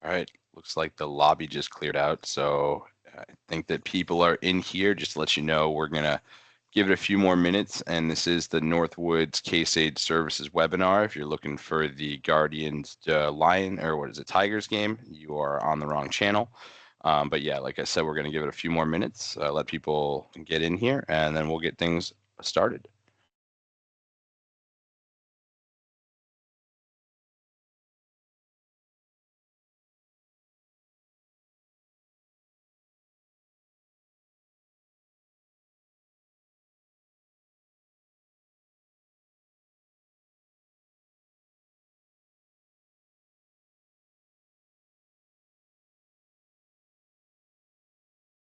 All right, looks like the lobby just cleared out, so I think that people are in here. Just to let you know, we're gonna give it a few more minutes, and this is the Northwoods Case Aide Services webinar. If you're looking for the Guardians Lion, or what is it, Tigers game, you are on the wrong channel. But yeah, like I said, we're gonna give it a few more minutes, let people get in here, and then we'll get things started.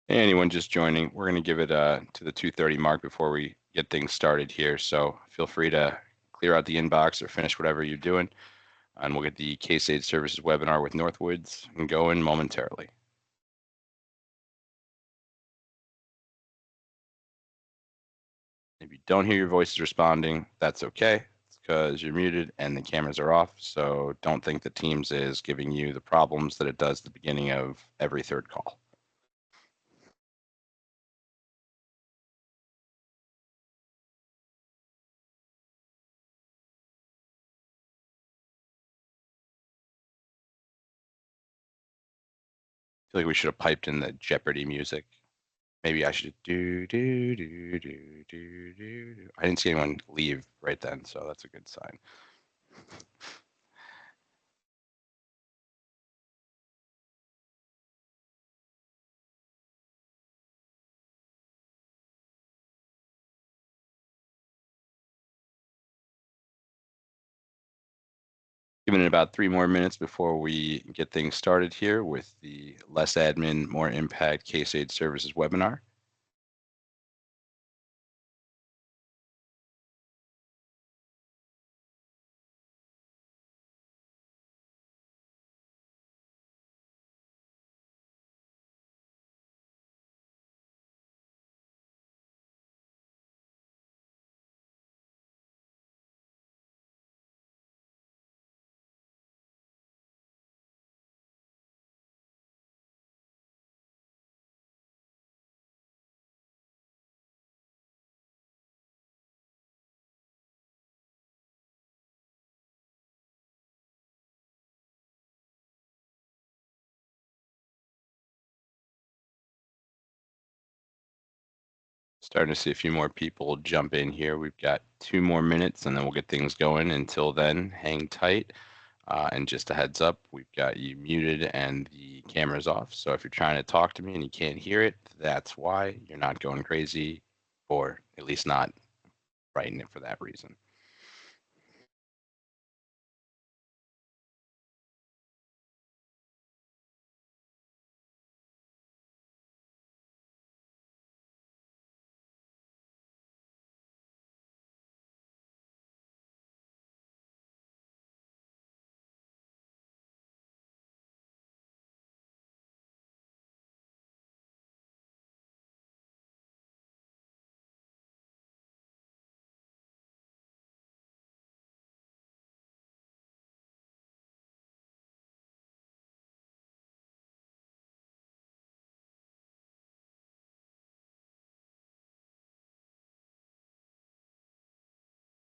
Anyone just joining, we're going to give it to the 2:30 mark before we get things started here. So feel free to clear out the inbox or finish whatever you're doing, and we'll get the Case Aide Services webinar with Northwoods and going momentarily. If you don't hear your voices responding, that's okay. It's because you're muted and the cameras are off. So don't think that Teams is giving you the problems that it does at the beginning of every third call. I feel like we should have piped in the Jeopardy music. Maybe I should do. I didn't see anyone leave right then, so that's a good sign. Giving it about 3 more minutes before we get things started here with the Less Admin, More Impact Case Aide Services webinar. Starting to see a few more people jump in here. We've got 2 more minutes and then we'll get things going. Until then, hang tight. And just a heads up, we've got you muted and the camera's off. So if you're trying to talk to me and you can't hear it, that's why. You're not going crazy, or at least not writing it for that reason.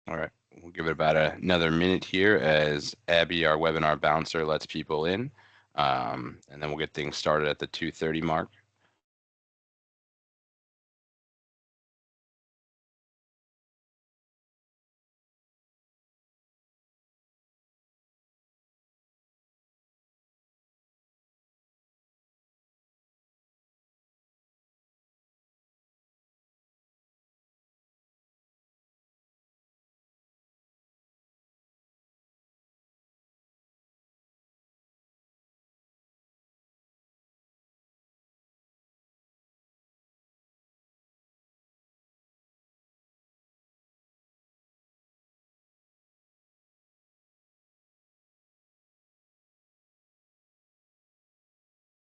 All right, we'll give it about another minute here as Abby, our webinar bouncer, lets people in. And then we'll get things started at the 2:30 mark.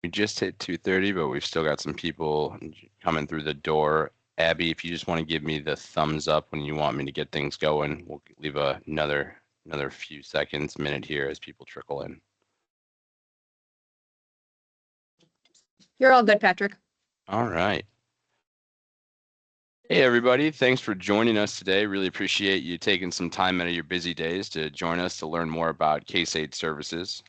We just hit 2:30, but we've still got some people coming through the door. Abby, if you just want to give me the thumbs up when you want me to get things going, we'll leave another few seconds, minute here as people trickle in. You're all good, Patrick. All right. Hey, everybody. Thanks for joining us today. Really appreciate you taking some time out of your busy days to join us to learn more about Case Aide Services.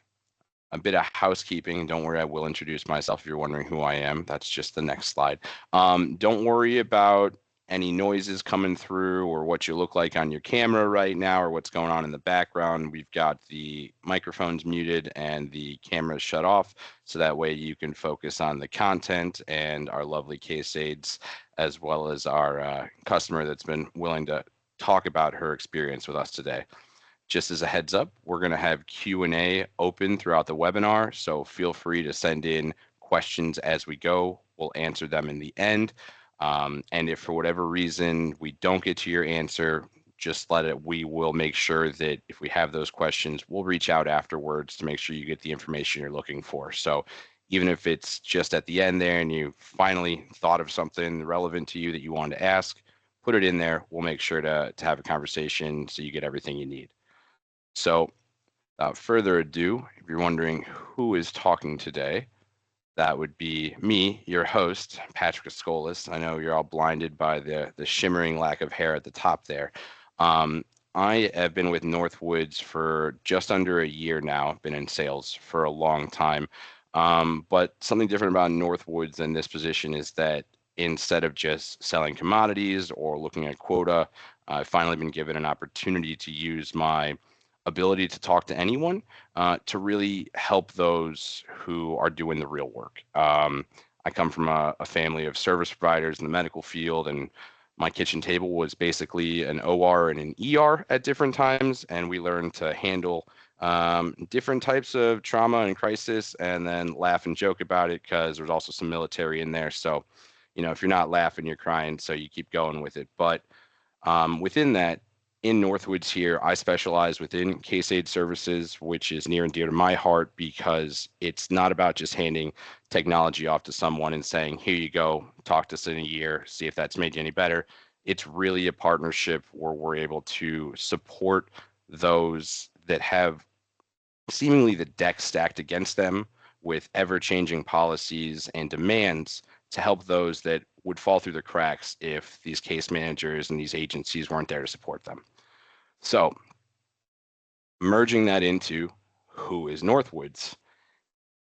A bit of housekeeping. Don't worry, I will introduce myself if you're wondering who I am. That's just the next slide. Don't worry about any noises coming through or what you look like on your camera right now or what's going on in the background. We've got the microphones muted and the cameras shut off, so that way you can focus on the content and our lovely case aides, as well as our customer that's been willing to talk about her experience with us today. Just as a heads up, we're going to have Q&A open throughout the webinar, so feel free to send in questions as we go. We'll answer them in the end. And if for whatever reason we don't get to your answer, just let it. We will make sure that if we have those questions, we'll reach out afterwards to make sure you get the information you're looking for. So even if it's just at the end there and you finally thought of something relevant to you that you wanted to ask, put it in there. We'll make sure to have a conversation so you get everything you need. So without further ado, if you're wondering who is talking today, that would be me, your host, Patrick Ascolas. I know you're all blinded by the shimmering lack of hair at the top there. I have been with Northwoods for just under a year now. I've been in sales for a long time. But something different about Northwoods in this position is that instead of just selling commodities or looking at quota, I've finally been given an opportunity to use my ability to talk to anyone to really help those who are doing the real work. I come from a family of service providers in the medical field, and my kitchen table was basically an OR and an ER at different times, and we learned to handle different types of trauma and crisis, and then laugh and joke about it because there's also some military in there. So, if you're not laughing, you're crying, so you keep going with it. But within that, in Northwoods here, I specialize within Case Aide Services, which is near and dear to my heart because it's not about just handing technology off to someone and saying, here you go, talk to us in a year, see if that's made you any better. It's really a partnership where we're able to support those that have seemingly the deck stacked against them with ever-changing policies and demands to help those that would fall through the cracks if these case managers and these agencies weren't there to support them. So merging that into who is Northwoods.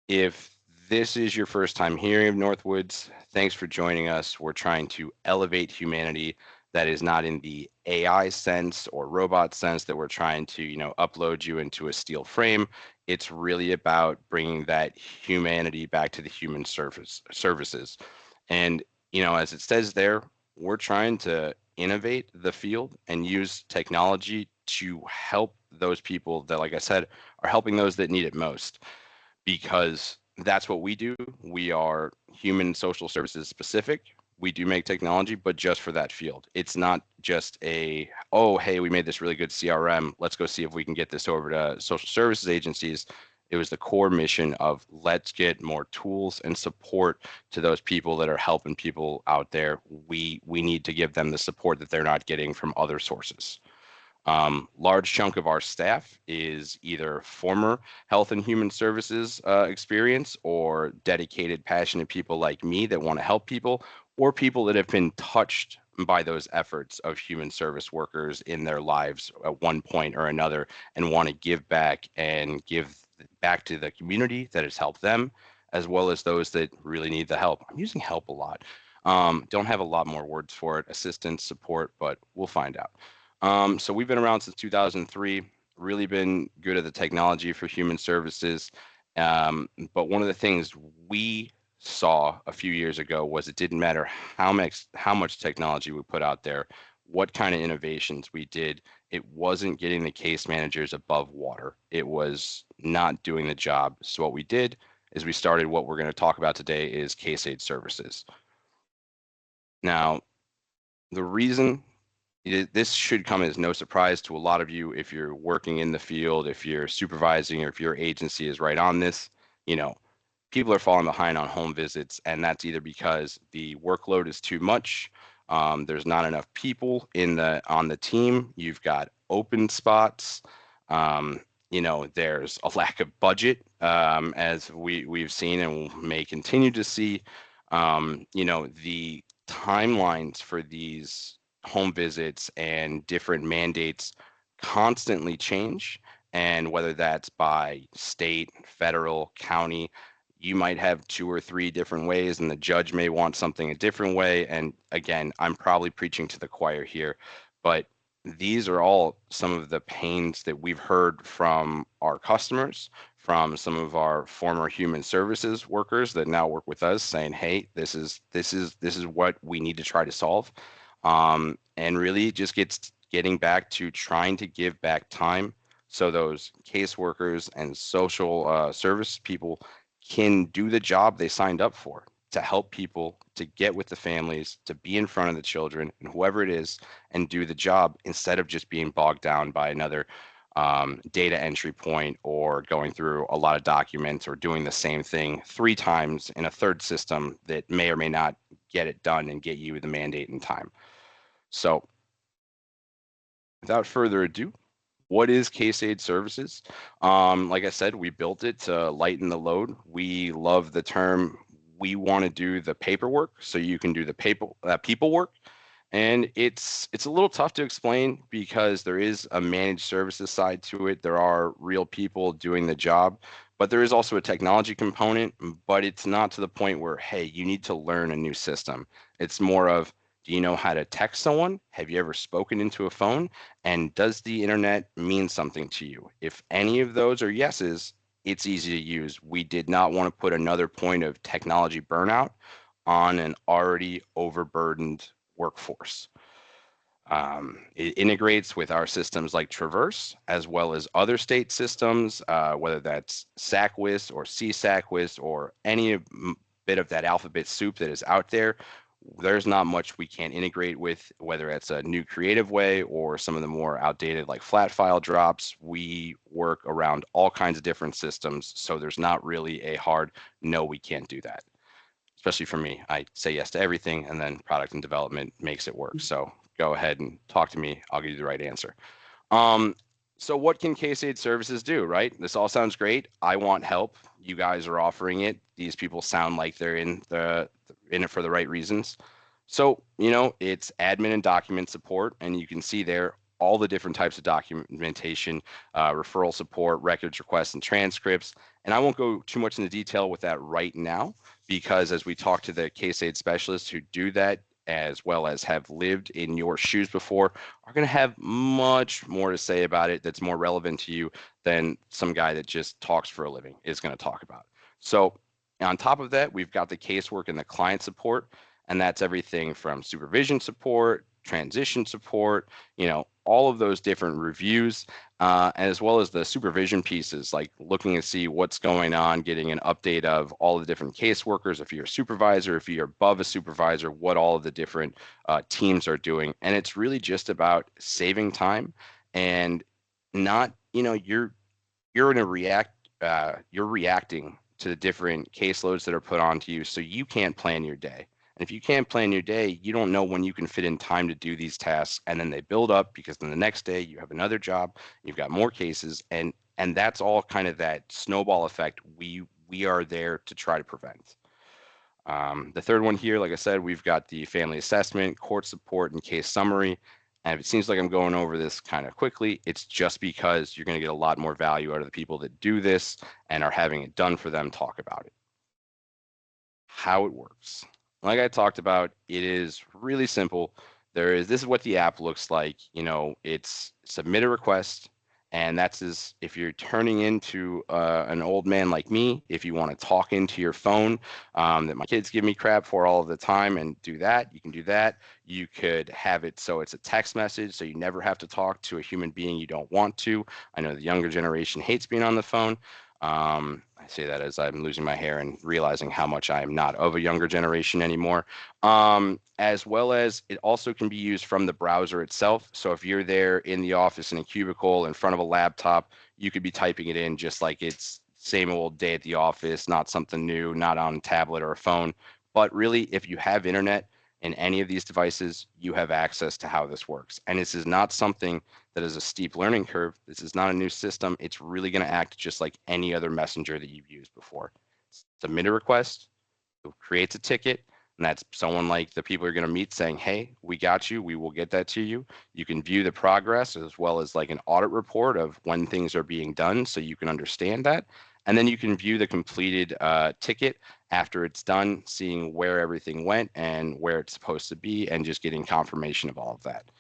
If this is your first time hearing of Northwoods, thanks for joining us. We're trying to elevate humanity. That is not in the AI sense or robot sense that we're trying to, upload you into a steel frame. It's really about bringing that humanity back to the human services. And, as it says there, we're trying to innovate the field and use technology to help those people that, like I said, are helping those that need it most, because that's what we do. We are human social services specific. We do make technology, but just for that field. It's not just oh, hey, we made this really good CRM. Let's go see if we can get this over to social services agencies. It was the core mission of let's get more tools and support to those people that are helping people out there. We need to give them the support that they're not getting from other sources. Large chunk of our staff is either former health and human services experience or dedicated, passionate people like me that want to help people, or people that have been touched by those efforts of human service workers in their lives at one point or another and want to give back and give back to the community that has helped them, as well as those that really need the help. I'm using help a lot. Don't have a lot more words for it, assistance, support, but we'll find out. So we've been around since 2003, really been good at the technology for human services. But one of the things we saw a few years ago was it didn't matter how much technology we put out there, what kind of innovations we did, it wasn't getting the case managers above water. It was not doing the job. So what we did is we started what we're going to talk about today is Case Aide Services. Now, the reason this should come as no surprise to a lot of you if you're working in the field, if you're supervising, or if your agency is right on this, people are falling behind on home visits, and that's either because the workload is too much, there's not enough people on the team, you've got open spots, there's a lack of budget, as we've seen and may continue to see. The timelines for these home visits and different mandates constantly change. And whether that's by state, federal, county, you might have two or three different ways, and the judge may want something a different way. And again, I'm probably preaching to the choir here, but these are all some of the pains that we've heard from our customers, from some of our former human services workers that now work with us, saying, "Hey, this is what we need to try to solve," and really just getting back to trying to give back time so those caseworkers and social service people can do the job they signed up for, to help people, to get with the families, to be in front of the children and whoever it is and do the job, instead of just being bogged down by another data entry point, or going through a lot of documents, or doing the same thing 3 times in a third system that may or may not get it done and get you the mandate in time. So without further ado, what is Case Aide Services? Like I said, we built it to lighten the load. We love the term. We want to do the paperwork so you can do the people work. And it's a little tough to explain because there is a managed services side to it. There are real people doing the job, but there is also a technology component, but it's not to the point where, hey, you need to learn a new system. It's more of, do you know how to text someone? Have you ever spoken into a phone? And does the internet mean something to you? If any of those are yeses, it's easy to use. We did not want to put another point of technology burnout on an already overburdened workforce. It integrates with our systems like Traverse, as well as other state systems, whether that's SACWIS or CSACWIS or any bit of that alphabet soup that is out there. There's not much we can't integrate with, whether it's a new creative way or some of the more outdated like flat file drops. We work around all kinds of different systems, so there's not really a hard no, we can't do that. Especially for me, I say yes to everything, and then product and development makes it work. So go ahead and talk to me. I'll give you the right answer. Um, so what can Case Aide Services do, right? This all sounds great. I want help. You guys are offering it. These people sound like they're in it for the right reasons. So, it's admin and document support, and you can see there all the different types of documentation, referral support, records requests, and transcripts. And I won't go too much into detail with that right now, because as we talk to the Case Aide specialists who do that, as well as have lived in your shoes before, are going to have much more to say about it that's more relevant to you than some guy that just talks for a living is going to talk about. So on top of that, we've got the casework and the client support, and that's everything from supervision support, transition support, all of those different reviews, as well as the supervision pieces, like looking to see what's going on, getting an update of all the different caseworkers, if you're a supervisor, if you're above a supervisor, what all of the different teams are doing. And it's really just about saving time, and not, you're in a you're reacting to the different caseloads that are put onto you, so you can't plan your day. And if you can't plan your day, you don't know when you can fit in time to do these tasks, and then they build up, because then the next day you have another job, you've got more cases, and that's all kind of that snowball effect we are there to try to prevent. The third one here, like I said, we've got the family assessment, court support, and case summary. And if it seems like I'm going over this kind of quickly, it's just because you're going to get a lot more value out of the people that do this and are having it done for them talk about it. How it works. Like I talked about, it is really simple. This is what the app looks like. It's submit a request, and that's if you're turning into an old man like me, if you want to talk into your phone, that my kids give me crap for all of the time, and do that, you can do that. You could have it so it's a text message, so you never have to talk to a human being you don't want to. I know the younger generation hates being on the phone. I say that as I'm losing my hair and realizing how much I am not of a younger generation anymore. As well as it also can be used from the browser itself. So if you're there in the office in a cubicle in front of a laptop, you could be typing it in just like it's same old day at the office, not something new, not on a tablet or a phone. But really, if you have internet in any of these devices, you have access to how this works. And this is not something that is a steep learning curve. This is not a new system. It's really going to act just like any other messenger that you've used before. Submit a request, it creates a ticket, and that's someone like the people you're going to meet saying, hey, we got you, we will get that to you. You can view the progress as well as like an audit report of when things are being done so you can understand that. And then you can view the completed ticket after it's done, seeing where everything went and where it's supposed to be, and just getting confirmation of all of that.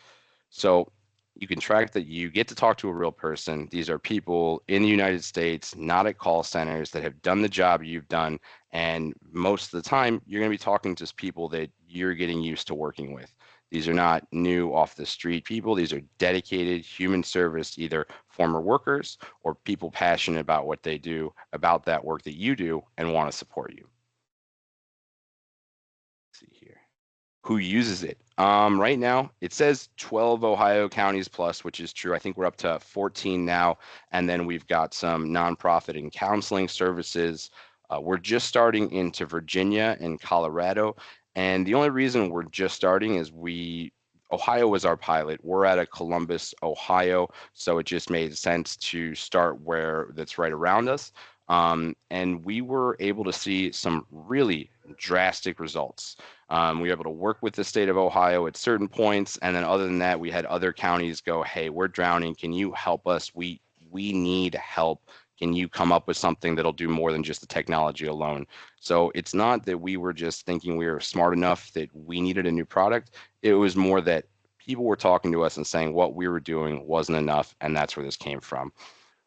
So you can track that you get to talk to a real person. These are people in the United States, not at call centers, that have done the job you've done. And most of the time, you're going to be talking to people that you're getting used to working with. These are not new off the street people. These are dedicated human service, either former workers or people passionate about what they do, about that work that you do, and want to support you. Let's see here. Who uses it? Right now, it says 12 Ohio counties plus, which is true. I think we're up to 14 now. And then we've got some nonprofit and counseling services. We're just starting into Virginia and Colorado. And the only reason we're just starting is Ohio was our pilot. We're out of Columbus, Ohio. So it just made sense to start where that's right around us. And we were able to see some really drastic results. We were able to work with the state of Ohio at certain points, and then other than that, we had other counties go, "Hey, we're drowning. Can you help us? We need help. Can you come up with something that'll do more than just the technology alone?" So it's not that we were just thinking we were smart enough that we needed a new product. It was more that people were talking to us and saying what we were doing wasn't enough, and that's where this came from.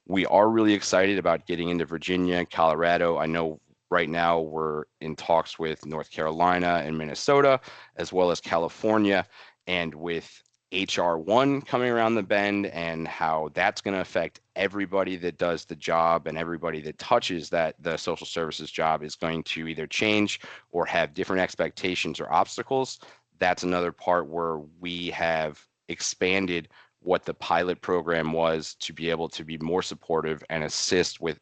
We are really excited about getting into Virginia, Colorado. I know right now we're in talks with North Carolina and Minnesota, as well as California. And with HR1 coming around the bend and how that's going to affect everybody that does the job and everybody that touches that the social services job is going to either change or have different expectations or obstacles. That's another part where we have expanded what the pilot program was to be able to be more supportive and assist with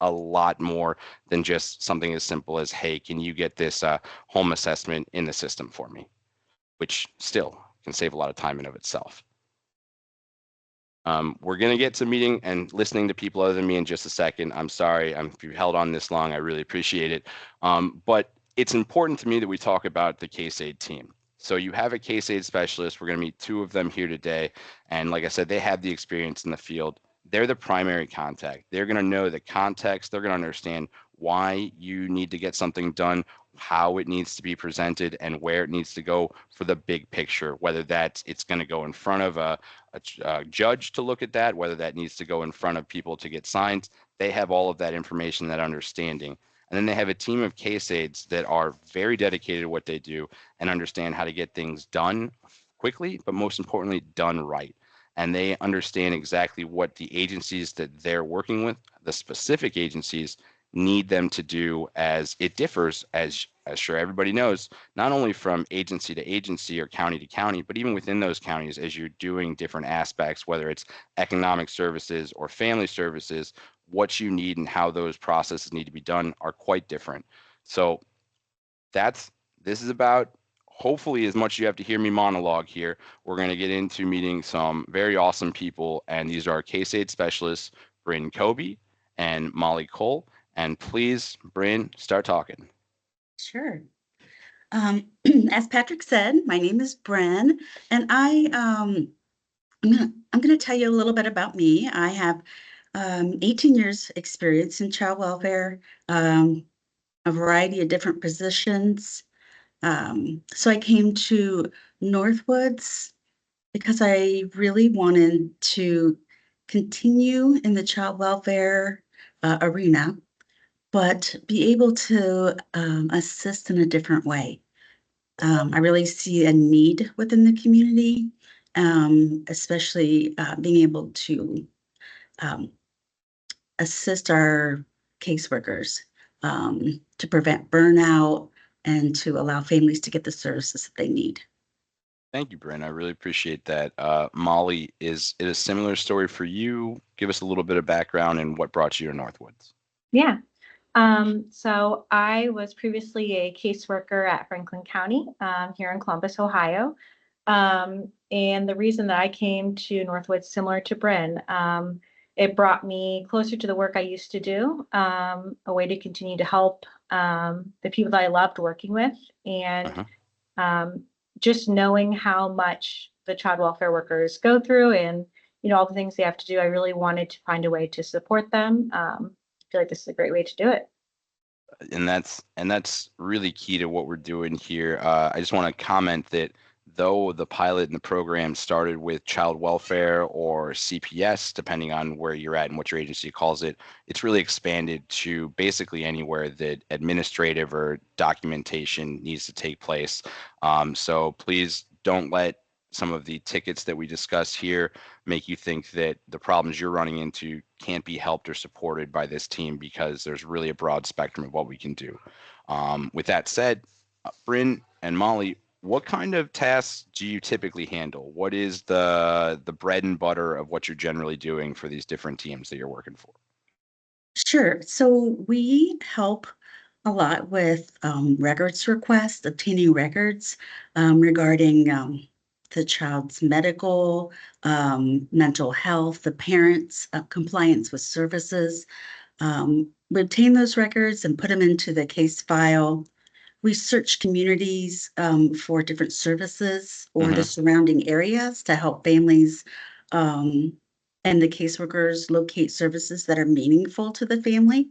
a lot more than just something as simple as, hey, can you get this home assessment in the system for me? Which still can save a lot of time in of itself. We're going to get to meeting and listening to people other than me in just a second. I'm sorry if you held on this long. I really appreciate it. But it's important to me that we talk about the Case Aide team. So you have a Case Aide specialist. We're going to meet two of them here today. And like I said, they have the experience in the field. They're the primary contact. They're going to know the context. They're going to understand why you need to get something done, how it needs to be presented, and where it needs to go for the big picture, whether that's it's going to go in front of a judge to look at that, whether that needs to go in front of people to get signed. They have all of that information, that understanding. And then they have a team of case aides that are very dedicated to what they do and understand how to get things done quickly, but most importantly, done right. And they understand exactly what the agencies that they're working with, the specific agencies, need them to do, as it differs, as sure everybody knows, not only from agency to agency or county to county, but even within those counties as you're doing different aspects, whether it's economic services or family services, what you need and how those processes need to be done are quite different. So this is about, hopefully, as much as you have to hear me monologue here, we're going to get into meeting some very awesome people. And these are our Case Aide specialists, Bryn Kobe and Molly Cole. And please, Bryn, start talking. Sure. As Patrick said, my name is Bren, and I'm gonna tell you a little bit about me. I have 18 years experience in child welfare, a variety of different positions. So I came to Northwoods because I really wanted to continue in the child welfare arena, but be able to assist in a different way. I really see a need within the community, especially being able to um, assist our caseworkers to prevent burnout and to allow families to get the services that they need. Thank you, Bryn. I really appreciate that. Molly, is it a similar story for you? Give us a little bit of background and what brought you to Northwoods. Yeah. So I was previously a caseworker at Franklin County here in Columbus, Ohio. And the reason that I came to Northwood, similar to Bryn, it brought me closer to the work I used to do, a way to continue to help the people that I loved working with, and Uh-huh. um, just knowing how much the child welfare workers go through and all the things they have to do. I really wanted to find a way to support them. I feel like this is a great way to do it. And that's really key to what we're doing here. I just want to comment that though the pilot and the program started with child welfare or CPS, depending on where you're at and what your agency calls it, it's really expanded to basically anywhere that administrative or documentation needs to take place. So please don't let some of the tickets that we discuss here make you think that the problems you're running into can't be helped or supported by this team, because there's really a broad spectrum of what we can do. With that said, Bryn and Molly, what kind of tasks do you typically handle? What is the bread and butter of what you're generally doing for these different teams that you're working for? Sure. So we help a lot with records requests, obtaining records regarding the child's medical, mental health, the parents' compliance with services. We obtain those records and put them into the case file. We search communities for different services or the Hmm. surrounding areas to help families and the caseworkers locate services that are meaningful to the family.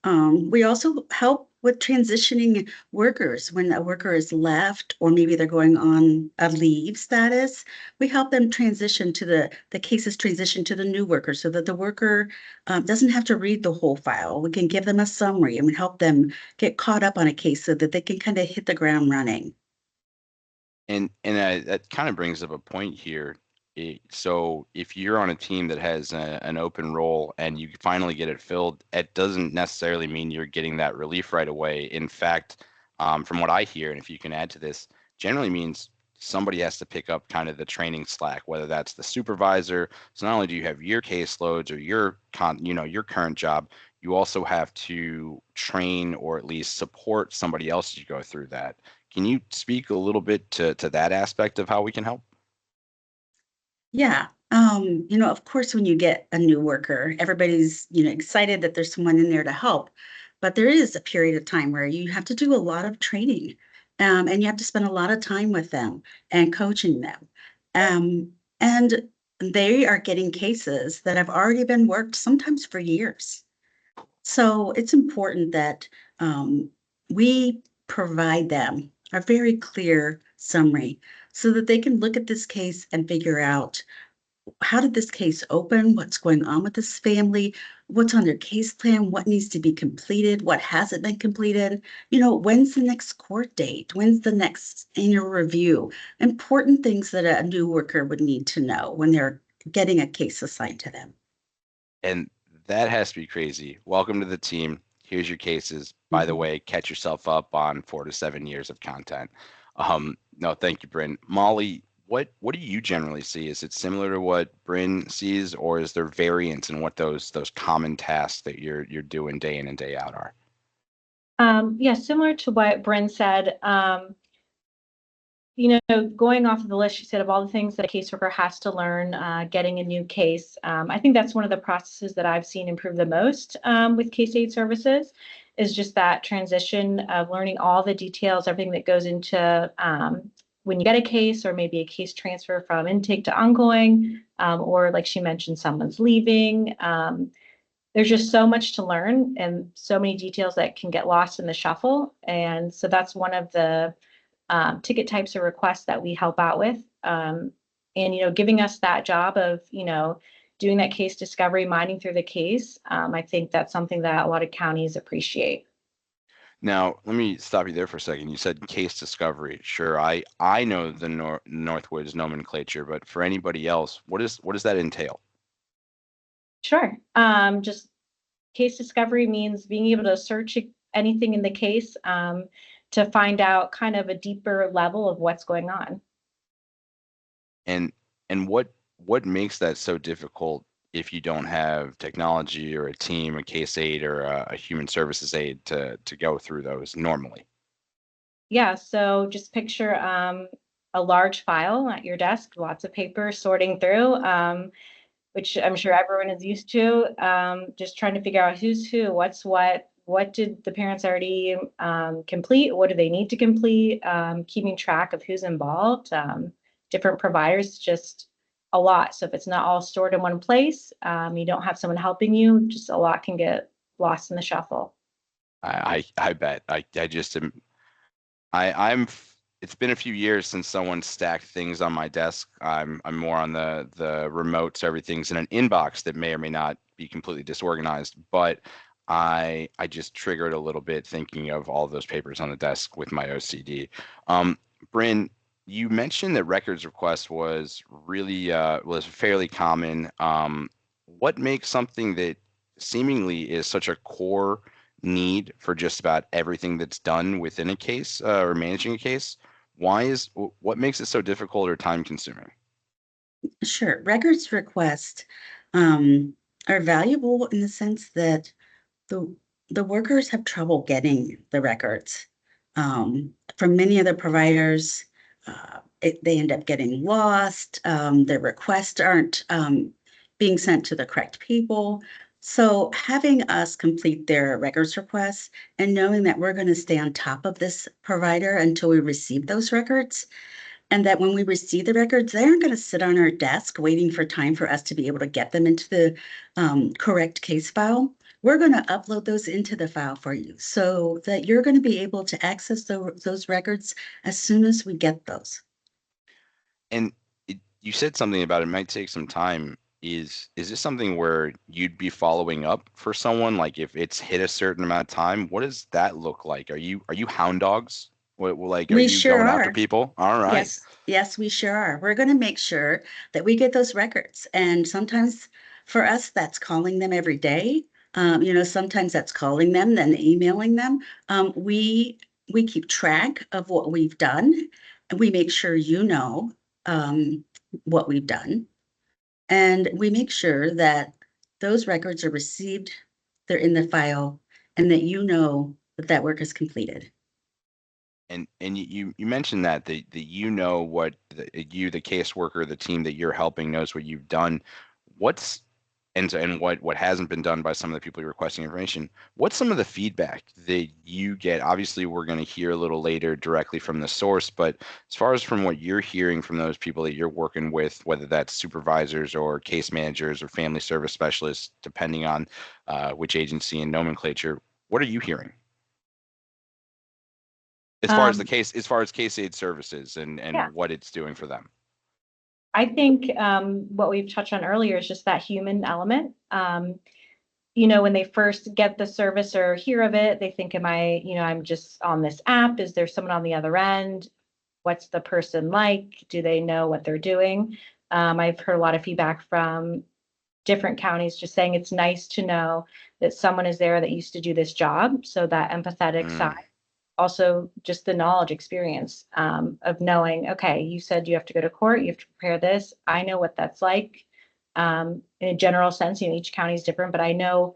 We also help with transitioning workers when a worker is left or maybe they're going on a leave status. We help them transition to the cases transition to the new worker so that the worker doesn't have to read the whole file. We can give them a summary and we help them get caught up on a case so that they can kind of hit the ground running. And that kind of brings up a point here. So if you're on a team that has an open role and you finally get it filled, it doesn't necessarily mean you're getting that relief right away. In fact, from what I hear, and if you can add to this, generally means somebody has to pick up kind of the training slack, whether that's the supervisor. So not only do you have your caseloads or your current job, you also have to train or at least support somebody else as you go through that. Can you speak a little bit to that aspect of how we can help? Yeah. Of course, when you get a new worker, everybody's, excited that there's someone in there to help. But there is a period of time where you have to do a lot of training, and you have to spend a lot of time with them and coaching them. And they are getting cases that have already been worked, sometimes for years. So it's important that we provide them a very clear summary so that they can look at this case and figure out how did this case open? What's going on with this family? What's on their case plan? What needs to be completed? What hasn't been completed? When's the next court date? When's the next annual review? Important things that a new worker would need to know when they're getting a case assigned to them. And that has to be crazy. Welcome to the team. Here's your cases. By the Mhm. way, catch yourself up on 4 to 7 years of content. No, thank you, Bryn. Molly, what do you generally see? Is it similar to what Bryn sees, or is there variance in what those common tasks that you're doing day in and day out are? Yeah, similar to what Bryn said, going off of the list, she said of all the things that a caseworker has to learn, getting a new case. I think that's one of the processes that I've seen improve the most with Case Aide Services is just that transition of learning all the details, everything that goes into when you get a case or maybe a case transfer from intake to ongoing, or like she mentioned, someone's leaving. There's just so much to learn and so many details that can get lost in the shuffle. And so that's one of the ticket types or requests that we help out with. And, giving us that job of, doing that case discovery, mining through the case. I think that's something that a lot of counties appreciate. Now, let me stop you there for a second. You said case discovery. Sure, I know the Northwoods nomenclature, but for anybody else, what does that entail? Sure. Just case discovery means being able to search anything in the case to find out kind of a deeper level of what's going on. And what makes that so difficult if you don't have technology or a team, a case aide or a human services aide to go through those normally? Yeah, so just picture a large file at your desk, lots of paper sorting through, which I'm sure everyone is used to. Just trying to figure out who's who, what's what did the parents already complete? What do they need to complete? Keeping track of who's involved, different providers, just a lot. So if it's not all stored in one place, you don't have someone helping you, just a lot can get lost in the shuffle. I bet. I just am. I'm. It's been a few years since someone stacked things on my desk. I'm more on the remote, so everything's in an inbox that may or may not be completely disorganized. But I just triggered a little bit thinking of all those papers on the desk with my OCD. Bryn, you mentioned that records request was really was fairly common. What makes something that seemingly is such a core need for just about everything that's done within a case or managing a case? What makes it so difficult or time consuming? Sure. Records requests um, are valuable in the sense that the the workers have trouble getting the records. From many other providers, they end up getting lost. Their requests aren't being sent to the correct people. So having us complete their records requests and knowing that we're going to stay on top of this provider until we receive those records, and that when we receive the records, they aren't going to sit on our desk waiting for time for us to be able to get them into the correct case file. We're going to upload those into the file for you so that you're going to be able to access those records as soon as we get those. And you said something about it might take some time. Is this something where you'd be following up for someone? Like if it's hit a certain amount of time, what does that look like? Are you hound dogs? Like are We you sure going after are. people? All right. Yes, yes, we sure are. We're going to make sure that we get those records. And sometimes for us, that's calling them every day. Sometimes that's calling them, then emailing them. We keep track of what we've done, and we make sure um, what we've done, and we make sure that those records are received, they're in the file, and that that work is completed. And you mentioned that you know what the caseworker, the team that you're helping knows what you've done. What's and what hasn't been done by some of the people you're requesting information. What's some of the feedback that you get? Obviously, we're going to hear a little later directly from the source, but as far as from what you're hearing from those people that you're working with, whether that's supervisors or case managers or family service specialists, depending on which agency and nomenclature, what are you hearing? Um, As far as Case Aide Services yeah. and what it's doing for them. I think what we've touched on earlier is just that human element. When they first get the service or hear of it, they think, I'm just on this app. Is there someone on the other end? What's the person like? Do they know what they're doing? I've heard a lot of feedback from different counties just saying it's nice to know that someone is there that used to do this job. So that empathetic Mm. side, also just the knowledge experience of knowing, okay, you said you have to go to court, you have to prepare this. I know what that's like. In a general sense, each county is different, but I know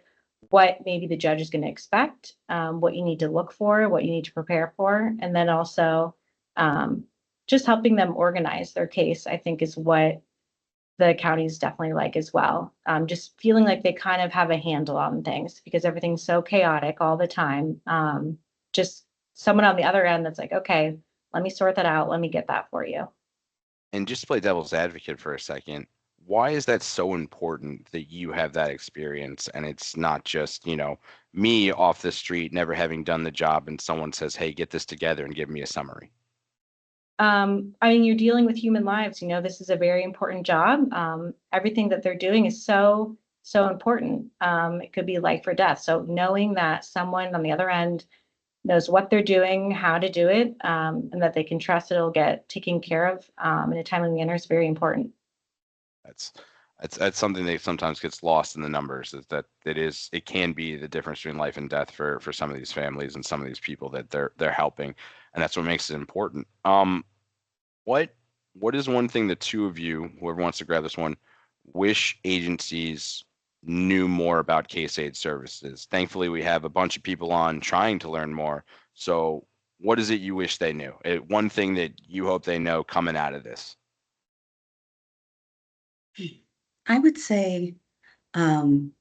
what maybe the judge is going to expect, what you need to look for, what you need to prepare for, and then also just helping them organize their case, I think is what the counties definitely like as well. Just feeling like they kind of have a handle on things because everything's so chaotic all the time. Just someone on the other end that's like, okay, let me sort that out. Let me get that for you. And just to play devil's advocate for a second, why is that so important that you have that experience and it's not just, me off the street, never having done the job, and someone says, hey, get this together and give me a summary? You're dealing with human lives. This is a very important job. Everything that they're doing is so, so important. It could be life or death. So knowing that someone on the other end knows what they're doing, how to do it, and that they can trust it'll get taken care of in a timely manner is very important. That's that's something that sometimes gets lost in the numbers, is that it can be the difference between life and death for some of these families and some of these people that they're helping, and that's what makes it important. What what is one thing the two of you, whoever wants to grab this one, wish agencies knew more about Case Aide Services? Thankfully, we have a bunch of people on trying to learn more. So what is it you wish they knew? One thing that you hope they know coming out of this? I would say um,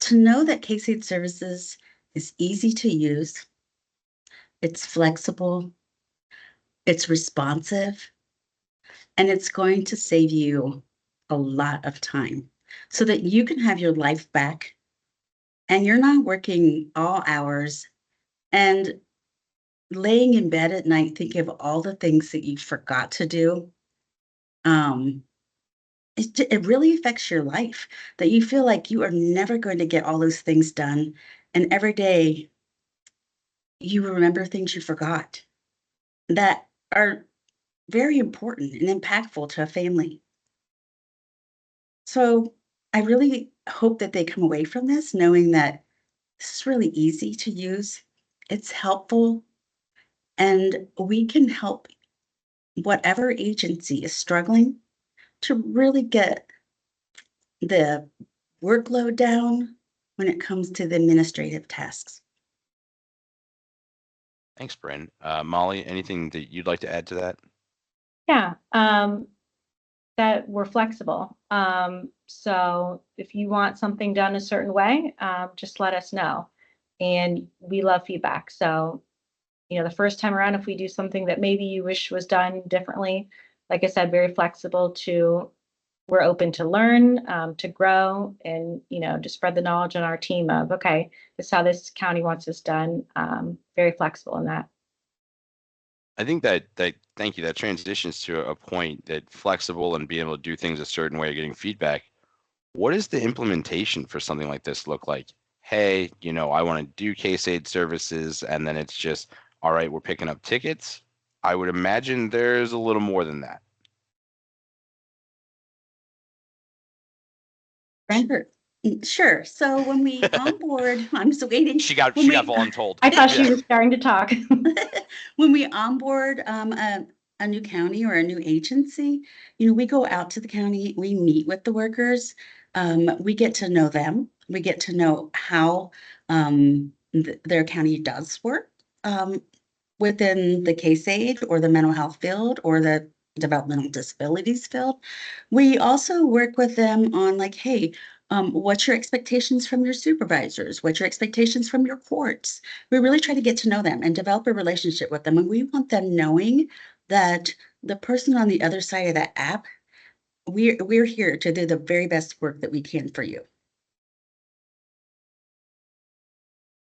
to know that Case Aide Services is easy to use, it's flexible, it's responsive, and it's going to save you a lot of time so that you can have your life back and you're not working all hours and laying in bed at night thinking of all the things that you forgot to do. Um, it really affects your life that you feel like you are never going to get all those things done. And every day you remember things you forgot that are very important and impactful to a family. So I really hope that they come away from this knowing that this is really easy to use, it's helpful, and we can help whatever agency is struggling to really get the workload down when it comes to the administrative tasks. Thanks, Bryn. Molly, anything that you'd like to add to that? Yeah, that we're flexible. So if you want something done a certain way, just let us know. And we love feedback. So, the first time around, if we do something that maybe you wish was done differently, like I said, very flexible to, we're open to learn, to grow, and, to spread the knowledge on our team of, okay, this is how this county wants this done. Very flexible in that. I think that thank you. That transitions to a point that flexible and being able to do things a certain way, getting feedback. What does the implementation for something like this look like? Hey, I want to do Case Aide Services, and then it's just, all right, we're picking up tickets. I would imagine there's a little more than that. Sure. So when we onboard, I'm just waiting. She got When we- voluntold. I thought she was starting to talk. When we onboard a new county or a new agency, we go out to the county, we meet with the workers, we get to know them, we get to know how their county does work within the case aid or the mental health field or the developmental disabilities field. We also work with them on like, hey, what's your expectations from your supervisors? What's your expectations from your courts? We really try to get to know them and develop a relationship with them. And we want them knowing that the person on the other side of that app, we're here to do the very best work that we can for you.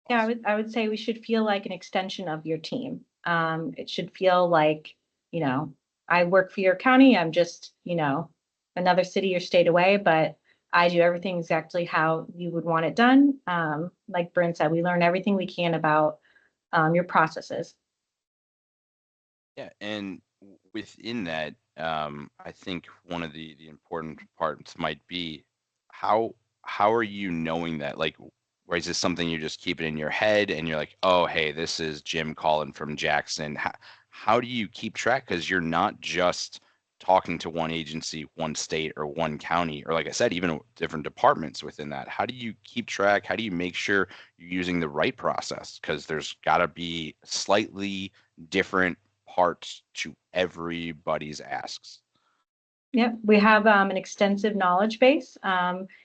Yeah, I would say we should feel like an extension of your team. It should feel like, I work for your county. I'm just, another city or state away, but I do everything exactly how you would want it done. Like Bryn said, we learn everything we can about your processes. Yeah, and within that, I think one of the important parts might be how are you knowing that? Like, or is this something you just keep it in your head and you're like, oh, hey, this is Jim calling from Jackson. How do you keep track? Because you're not just talking to one agency, one state, or one county, or like I said, even different departments within that. How do you keep track? How do you make sure you're using the right process? Because there's got to be slightly different parts to everybody's asks. Yep, we have an extensive knowledge base,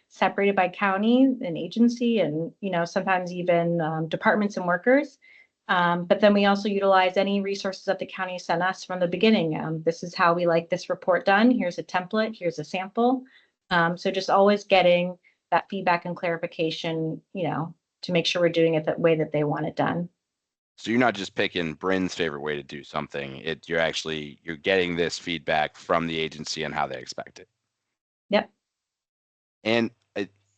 separated by county and agency and, sometimes even departments and workers. But then we also utilize any resources that the county sent us from the beginning. This is how we like this report done. Here's a template, here's a sample. So just always getting that feedback and clarification, to make sure we're doing it the way that they want it done. So you're not just picking Bryn's favorite way to do something. You're getting this feedback from the agency and how they expect it. Yep. And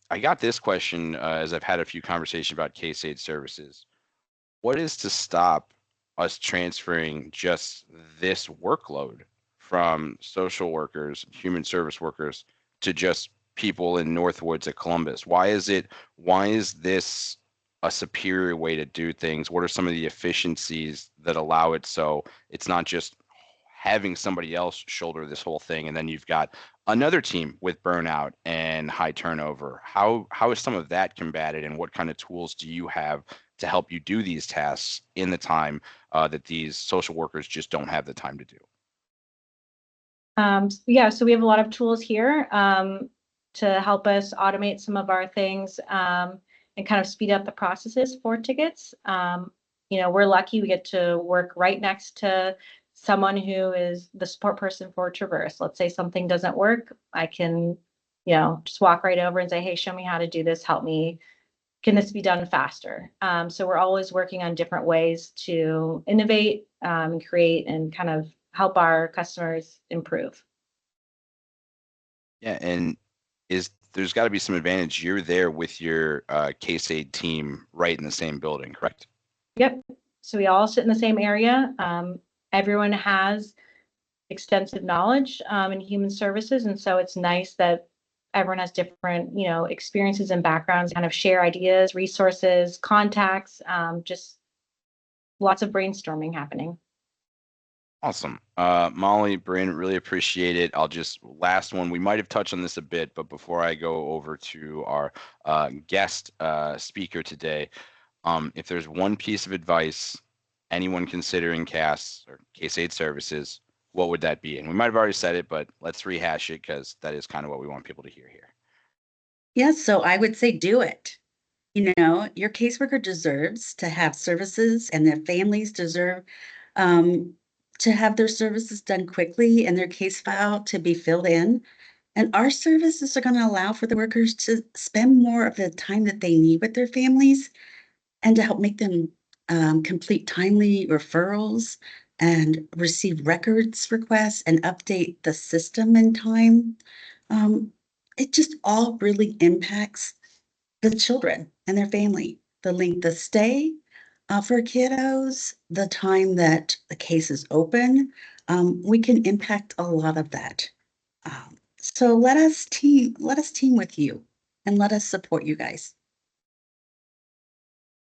I got this question as I've had a few conversations about Case Aide Services. What is to stop us transferring just this workload from social workers, human service workers, to just people in Northwoods at Columbus? Why is this a superior way to do things? What are some of the efficiencies that allow it so it's not just having somebody else shoulder this whole thing, and then you've got another team with burnout and high turnover. How is some of that combated, and what kind of tools do you have to help you do these tasks in the time that these social workers just don't have the time to do? Yeah, so we have a lot of tools here to help us automate some of our things and kind of speed up the processes for tickets. We're lucky we get to work right next to someone who is the support person for Traverse. Let's say something doesn't work, I can, just walk right over and say, hey, show me how to do this. Help me. Can this be done faster? So we're always working on different ways to innovate, create, and kind of help our customers improve. Yeah, and there's got to be some advantage. You're there with your Case Aide team right in the same building, correct? Yep. So we all sit in the same area. Everyone has extensive knowledge in human services, and so it's nice that everyone has different, experiences and backgrounds, kind of share ideas, resources, contacts, just lots of brainstorming happening. Awesome. Molly, Bryn, really appreciate it. Last one, we might have touched on this a bit, but before I go over to our guest speaker today, if there's one piece of advice anyone considering CAS or Case Aide Services, what would that be? And we might have already said it, but let's rehash it because that is kind of what we want people to hear here. Yes, so I would say do it. Your caseworker deserves to have services, and their families deserve to have their services done quickly and their case file to be filled in. And our services are going to allow for the workers to spend more of the time that they need with their families and to help make them complete timely referrals and receive records requests and update the system in time. It just all really impacts the children and their family, the length of stay for kiddos, the time that the case is open. We can impact a lot of that. So let us team with you and let us support you guys.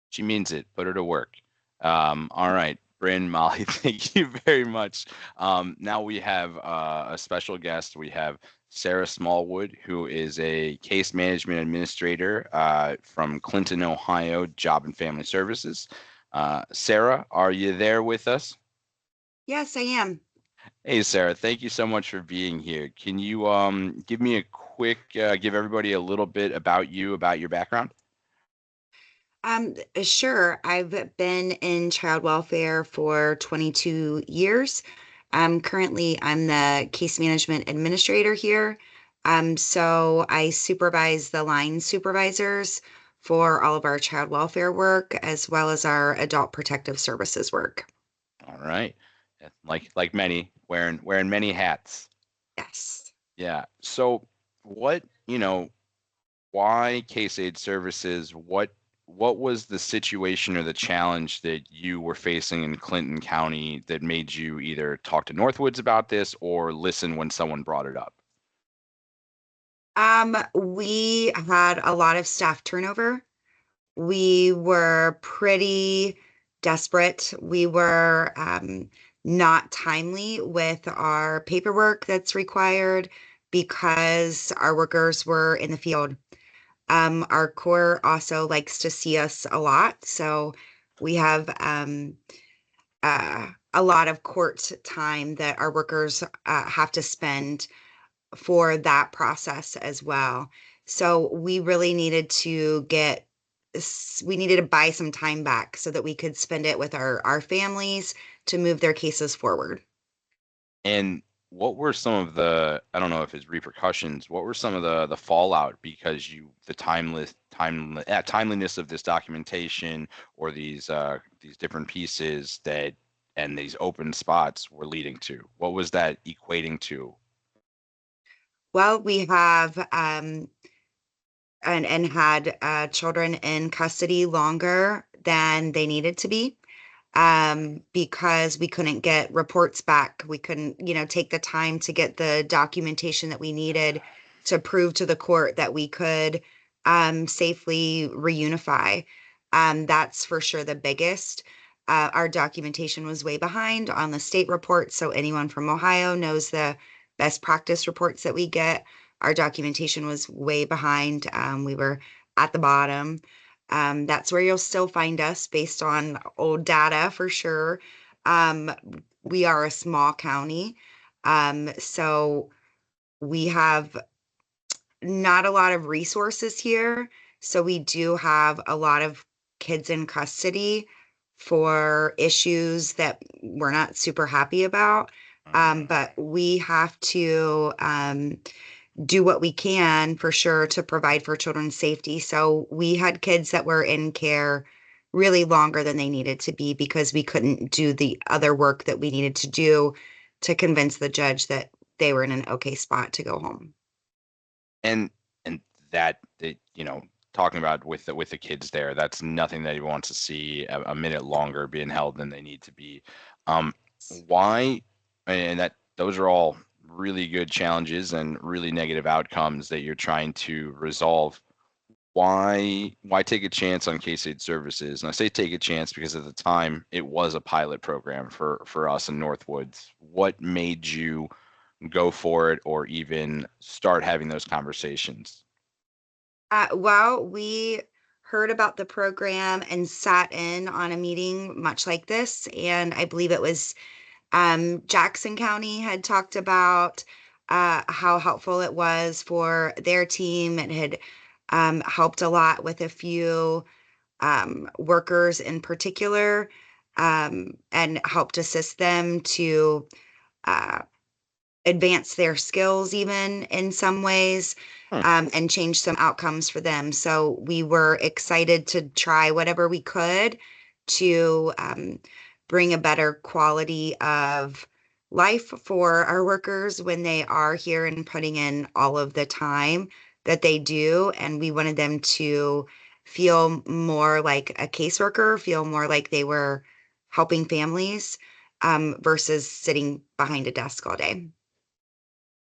She means it. Put her to work. All right, Bryn, Molly, thank you very much. Now we have a special guest. We have Sarah Smallwood, who is a case management administrator from Clinton, Ohio, Job and Family Services. Sarah, are you there with us? Yes, I am. Hey, Sarah, thank you so much for being here. Can you give me a quick, give everybody a little bit about you, about your background? Sure. I've been in child welfare for 22 years. Currently, I'm the case management administrator here. So I supervise the line supervisors for all of our child welfare work, as well as our adult protective services work. All right. Yeah, like many, wearing many hats. Yes. Yeah. So what, why Case Aide Services? What was the situation or the challenge that you were facing in Clinton County that made you either talk to Northwoods about this or listen when someone brought it up? We had a lot of staff turnover. We were pretty desperate. We were not timely with our paperwork that's required because our workers were in the field. Our core also likes to see us a lot, so we have a lot of court time that our workers have to spend for that process as well. So we really needed to buy some time back so that we could spend it with our families to move their cases forward. And what were some of the, I don't know if it's repercussions, what were some of the fallout because the timeliness of this documentation or these different pieces and these open spots were leading to? What was that equating to? Well, we have and had children in custody longer than they needed to be because we couldn't get reports back. We couldn't, take the time to get the documentation that we needed to prove to the court that we could safely reunify. That's for sure the biggest. Our documentation was way behind on the state reports. So anyone from Ohio knows the best practice reports that we get. Our documentation was way behind. We were at the bottom. That's where you'll still find us based on old data for sure. Um, we are a small county. So we have not a lot of resources here. So we do have a lot of kids in custody for issues that we're not super happy about. But we have to do what we can for sure to provide for children's safety. So we had kids that were in care really longer than they needed to be because we couldn't do the other work that we needed to do to convince the judge that they were in an okay spot to go home. And that talking about with the kids there, that's nothing that anyone wants to see a minute longer being held than they need to be. Why? And that those are all really good challenges and really negative outcomes that you're trying to resolve. Why take a chance on Case Aide Services? And I say take a chance because at the time it was a pilot program for us in Northwoods. What made you go for it or even start having those conversations? Well, we heard about the program and sat in on a meeting much like this, and I believe it was Jackson County had talked about how helpful it was for their team. It had helped a lot with a few workers in particular, and helped assist them to uh, advance their skills even in some ways, and change some outcomes for them. So we were excited to try whatever we could to bring a better quality of life for our workers when they are here and putting in all of the time that they do. And we wanted them to feel more like a caseworker, feel more like they were helping families, versus sitting behind a desk all day.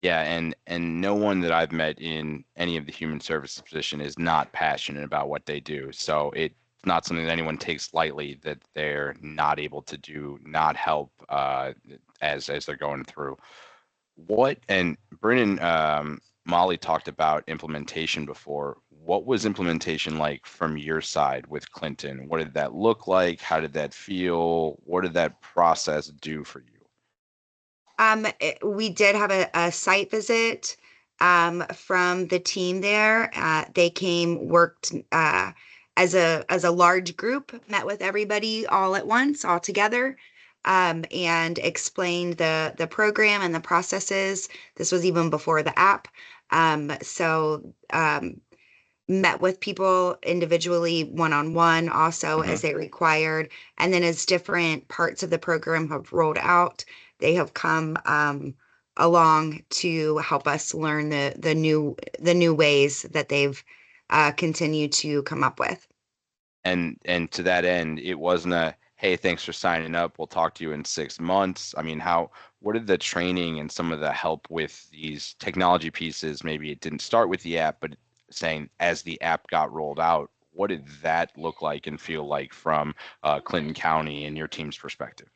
Yeah, and no one that I've met in any of the human services position is not passionate about what they do. So it's not something that anyone takes lightly that they're not able to do, not help as they're going through. What and Brennan, Molly talked about implementation before. What was implementation like from your side with Clinton? What did that look like? How did that feel? What did that process do for you? We did have a site visit from the team there. They came, worked as a large group, met with everybody all at once, all together, and explained the program and the processes. This was even before the app. Met with people individually, one-on-one, also as they required. And then as different parts of the program have rolled out, they have come along to help us learn the new ways that they've continued to come up with. And to that end, it wasn't a, hey, thanks for signing up, we'll talk to you in 6 months. I mean, what did the training and some of the help with these technology pieces, maybe it didn't start with the app, but saying as the app got rolled out, what did that look like and feel like from Clinton County and your team's perspective?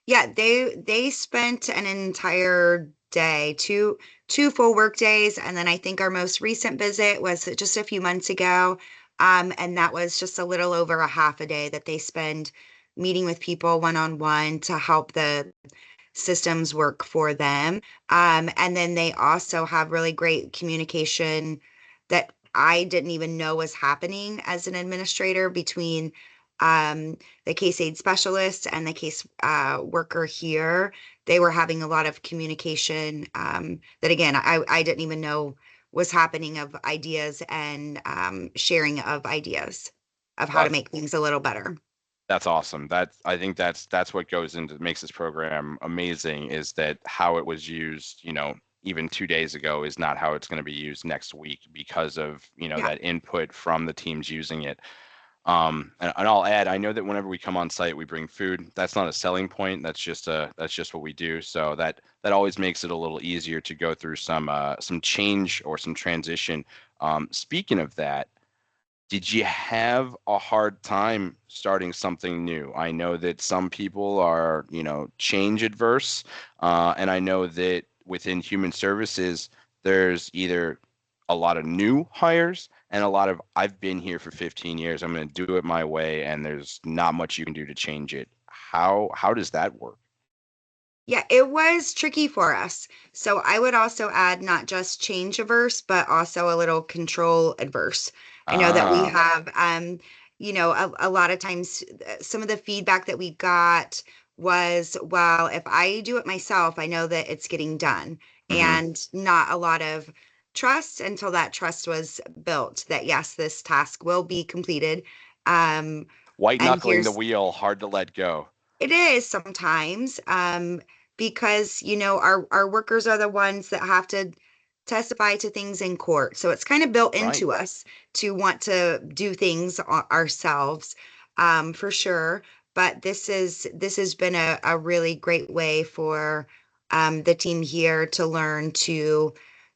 Yeah, they spent an entire day, two full work days, and then I think our most recent visit was just a few months ago, and that was just a little over a half a day that they spend meeting with people one-on-one to help the systems work for them. And then they also have really great communication that I didn't even know was happening as an administrator between the case aid specialist and the case worker here. They were having a lot of communication that, again, I didn't even know was happening, of ideas and sharing of ideas of how to make things a little better. That's awesome. I think that's what goes into makes this program amazing, is that how it was used, even 2 days ago is not how it's going to be used next week because of, Yeah. that input from the teams using it. And I'll add, I know that whenever we come on site, we bring food. That's not a selling point. That's just what we do. So that always makes it a little easier to go through some change or some transition. Speaking of that, Did you have a hard time starting something new? I know that some people are, change adverse. And I know that within human services, there's either a lot of new hires and a lot of, I've been here for 15 years, I'm going to do it my way, and there's not much you can do to change it. How does that work? Yeah, it was tricky for us. So I would also add not just change averse, but also a little control adverse. I know that we Ah, have, a lot of times some of the feedback that we got was, well, if I do it myself, I know that it's getting done, hmm. and not a lot of trust until that trust was built that yes, this task will be completed. Um, White and knuckling the here's wheel, hard to let go. it is sometimes, because our workers are the ones that have to testify to things in court. So it's kind of built Right. into us to want to do things ourselves, for sure. But this has been a really great way for the team here to learn to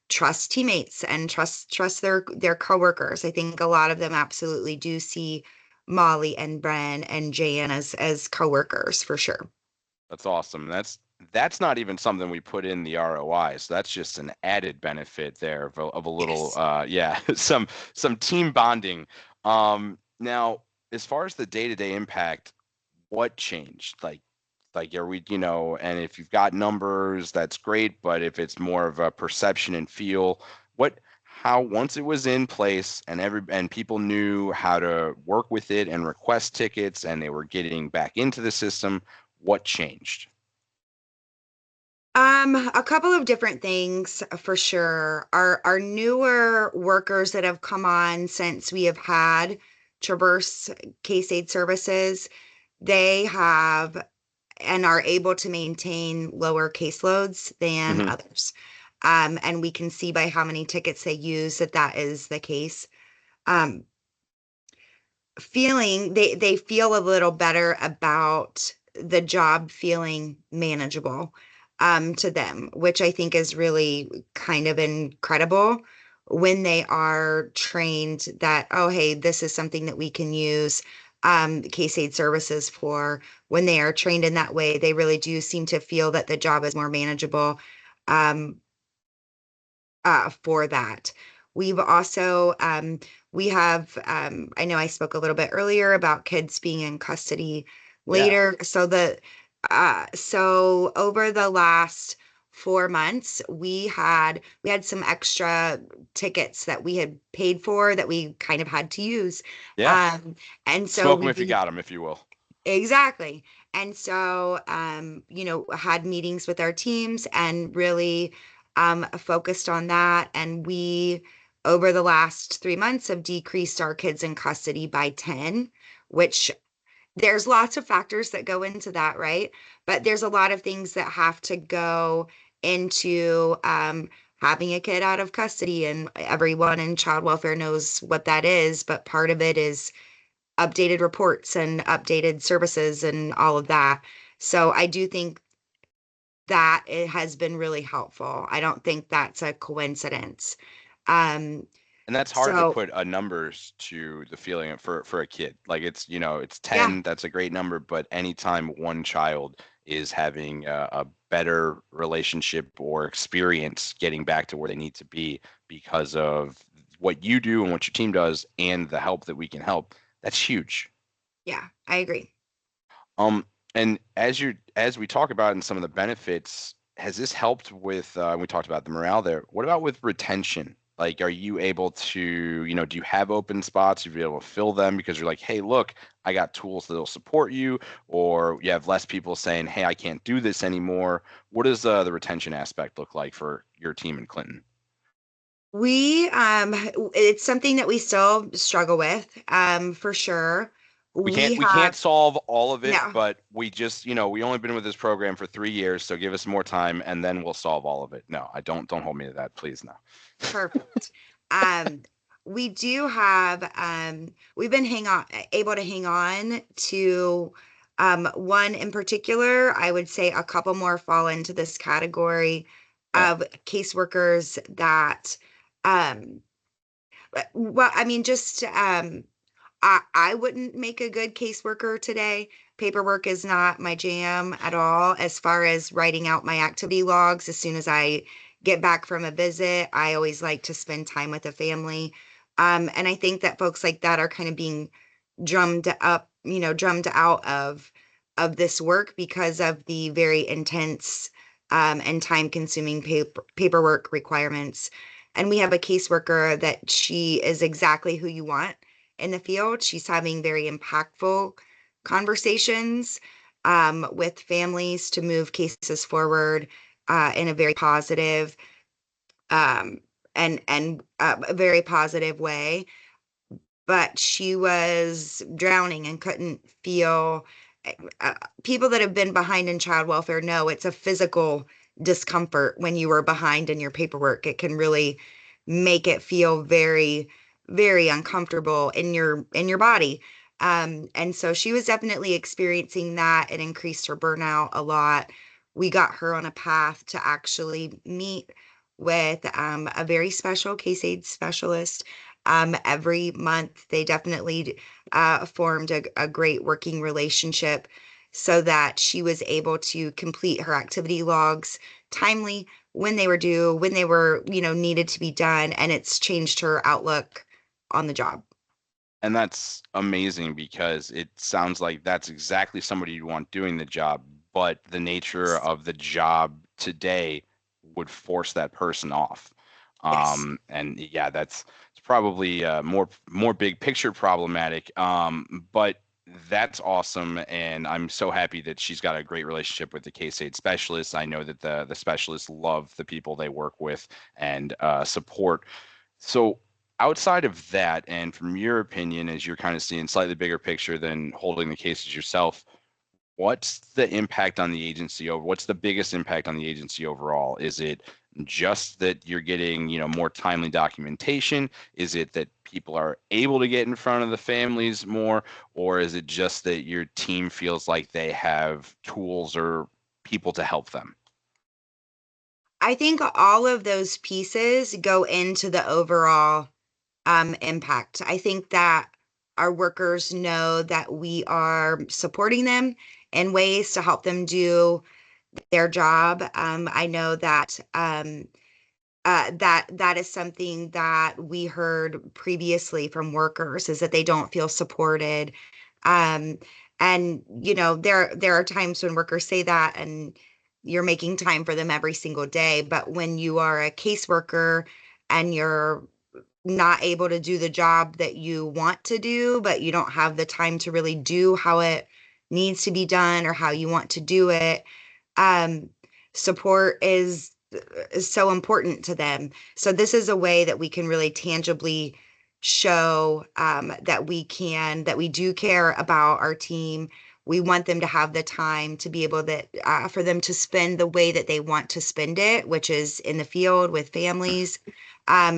trust teammates and trust their coworkers. I think a lot of them absolutely do see Molly and Bren and Jan as coworkers for sure. That's awesome. That's not even something we put in the ROI. So that's just an added benefit there of a little Yes. yeah, some team bonding. Now as far as the day-to-day impact, what changed? Like are we, and if you've got numbers, that's great, but if it's more of a perception and feel, how once it was in place and people knew how to work with it and request tickets and they were getting back into the system, what changed? A couple of different things for sure. Our newer workers that have come on since we have had Traverse Case Aide Services, they have and are able to maintain lower caseloads than Hmm. others. And we can see by how many tickets they use that that is the case. Um, they feel a little better about the job feeling manageable to them, which I think is really kind of incredible when they are trained that, oh, hey, this is something that we can use Case Aid Services for. When they are trained in that way, they really do seem to feel that the job is more manageable. Um, for that. We've also, we have, I know I spoke a little bit earlier about kids being in custody Yeah. later. So over the last 4 months, we had some extra tickets that we had paid for that we kind of had to use. Yeah. Um, and so Smoke them we if you got them, if you will. exactly. And so, had meetings with our teams and really focused on that. And we, over the last 3 months, have decreased our kids in custody by 10, which there's lots of factors that go into that, right? But there's a lot of things that have to go into having a kid out of custody. And everyone in child welfare knows what that is. But part of it is updated reports and updated services and all of that. So I do think that it has been really helpful. I don't think that's a coincidence. Um, And that's hard to so put a numbers to the feeling for a kid. Like it's yeah, 10, that's a great number, but anytime one child is having a better relationship or experience getting back to where they need to be because of what you do and what your team does and the help that we can help, that's huge. yeah, I agree. Um, and as we talk about in some of the benefits, has this helped with we talked about the morale there. What about with retention? Like, are you able to, do you have open spots? You be able to fill them because you're like, hey, look, I got tools that'll support you, or you have less people saying, hey, I can't do this anymore. What does the retention aspect look like for your team in Clinton? It's something that we still struggle with, for sure. We can't We we can't have solve all of it, no. but we just, we only been with this program for 3 years, so give us more time and then we'll solve all of it. No, I don't hold me to that, please, no. Perfect. Um, we do have, we've been able to hang on to one in particular. I would say a couple more fall into this category Yeah. of caseworkers that um, Well, I mean, just I wouldn't make a good caseworker today. Paperwork is not my jam at all. As far as writing out my activity logs, as soon as I get back from a visit, I always like to spend time with the family. And I think that folks like that are kind of being drummed up, drummed out of this work because of the very intense and time-consuming paperwork requirements. And we have a caseworker that she is exactly who you want in the field. She's having very impactful conversations with families to move cases forward in a very positive um, and a very positive way. But she was drowning and couldn't feel. Uh, People that have been behind in child welfare know it's a physical discomfort when you are behind in your paperwork. It can really make it feel very, very uncomfortable in your body. And so she was definitely experiencing that. It increased her burnout a lot. We got her on a path to actually meet with a very special case aid specialist every month. They definitely formed a great working relationship so that she was able to complete her activity logs timely when they were due, when they were, needed to be done. And it's changed her outlook on the job. And that's amazing because it sounds like that's exactly somebody you want doing the job, but the nature of the job today would force that person off. Yes. And yeah, it's probably more big picture problematic. But that's awesome, and I'm so happy that she's got a great relationship with the case aid specialist. I know that the specialists love the people they work with and support. So outside of that, and from your opinion, as you're kind of seeing slightly bigger picture than holding the cases yourself, what's the impact on the agency over? What's the biggest impact on the agency overall? Is it just that you're getting, more timely documentation? Is it that people are able to get in front of the families more, or is it just that your team feels like they have tools or people to help them? I think all of those pieces go into the overall impact. I think that our workers know that we are supporting them in ways to help them do their job. I know that that is something that we heard previously from workers is that they don't feel supported. Um, and there are times when workers say that, and you're making time for them every single day. But when you are a caseworker and you're not able to do the job that you want to do, but you don't have the time to really do how it needs to be done or how you want to do it, um, support is so important to them. So this is a way that we can really tangibly show that we do care about our team. We want them to have the time to be able that for them to spend the way that they want to spend it, which is in the field with families.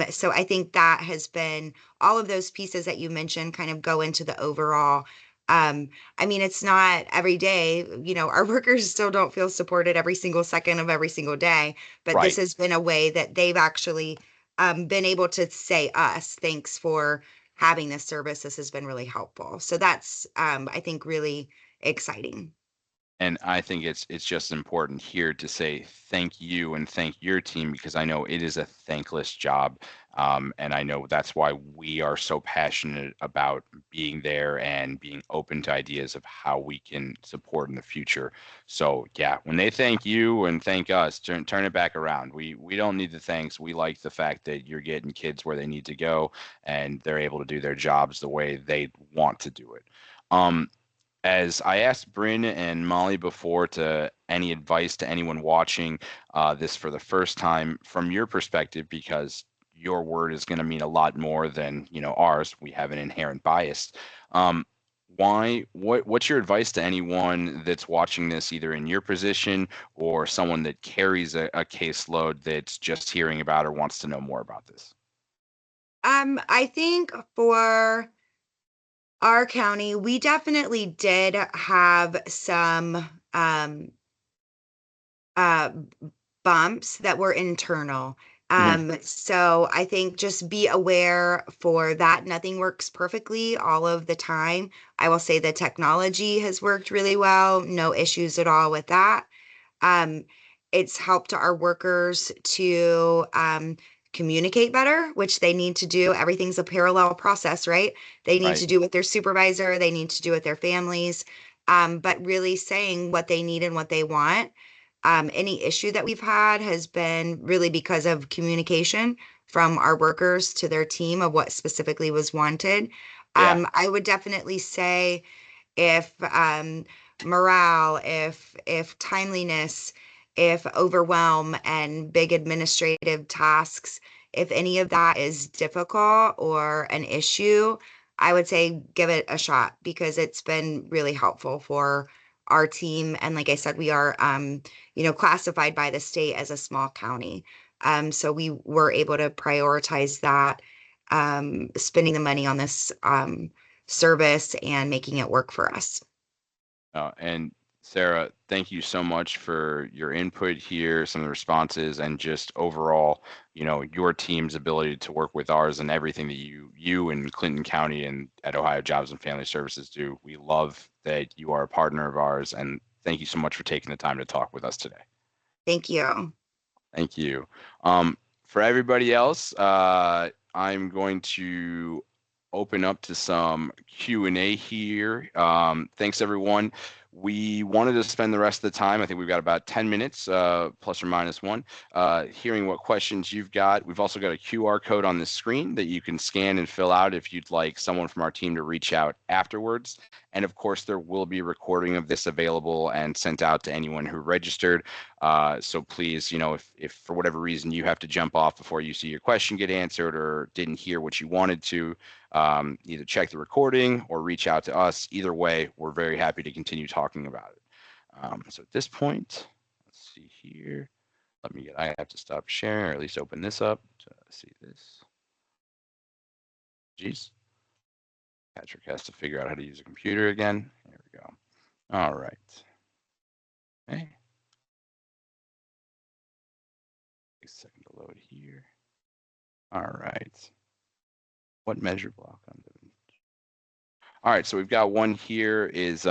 So I think that has been all of those pieces that you mentioned kind of go into the overall. Um, I mean, it's not every day, our workers still don't feel supported every single second of every single day, but this Right. has been a way that they've actually been able to say us, thanks for having this service. This has been really helpful. So that's, I think, really exciting. And I think it's just important here to say thank you and thank your team because I know it is a thankless job. And I know that's why we are so passionate about being there and being open to ideas of how we can support in the future. So yeah, when they thank you and thank us, turn it back around. We don't need the thanks. We like the fact that you're getting kids where they need to go and they're able to do their jobs the way they want to do it. As I asked Bryn and Molly before to any advice to anyone watching this for the first time from your perspective, because your word is going to mean a lot more than ours. We have an inherent bias. Um, what's your advice to anyone that's watching this, either in your position or someone that carries a caseload that's just hearing about or wants to know more about this? I think for our county, we definitely did have some uh, bumps that were internal. So I think just be aware for that. Nothing works perfectly all of the time. I will say the technology has worked really well. No issues at all with that. Um, it's helped our workers to communicate better, which they need to do. Everything's a parallel process, right? They need to Right. do with their supervisor, they need to do with their families, but really saying what they need and what they want. Any issue that we've had has been really because of communication from our workers to their team of what specifically was wanted. Yeah. I would definitely say if morale, if timeliness, if overwhelm and big administrative tasks, if any of that is difficult or an issue, I would say give it a shot because it's been really helpful for our team. And like I said, we are classified by the state as a small county. So we were able to prioritize that, spending the money on this service and making it work for us. And Sarah, thank you so much for your input here, some of the responses, and just overall, your team's ability to work with ours and everything that you and Clinton County and at Ohio Jobs and Family Services do. We love that you are a partner of ours, and thank you so much for taking the time to talk with us today. Thank you. Thank you. For everybody else, I'm going to open up to some Q&A here. Thanks, everyone. We wanted to spend the rest of the time, I think we've got about 10 minutes, plus or minus one, hearing what questions you've got. We've also got a QR code on the screen that you can scan and fill out if you'd like someone from our team to reach out afterwards. And of course, there will be a recording of this available and sent out to anyone who registered. So please, if for whatever reason you have to jump off before you see your question get answered or didn't hear what you wanted to, either check the recording or reach out to us. Either way, we're very happy to continue talking about it. So at this point, let's see here. I have to stop sharing or at least open this up to see this. Jeez. Patrick has to figure out how to use a computer again. There we go. All right. Okay. A second to load here. All right. What measurable outcomes? All right, so we've got one here is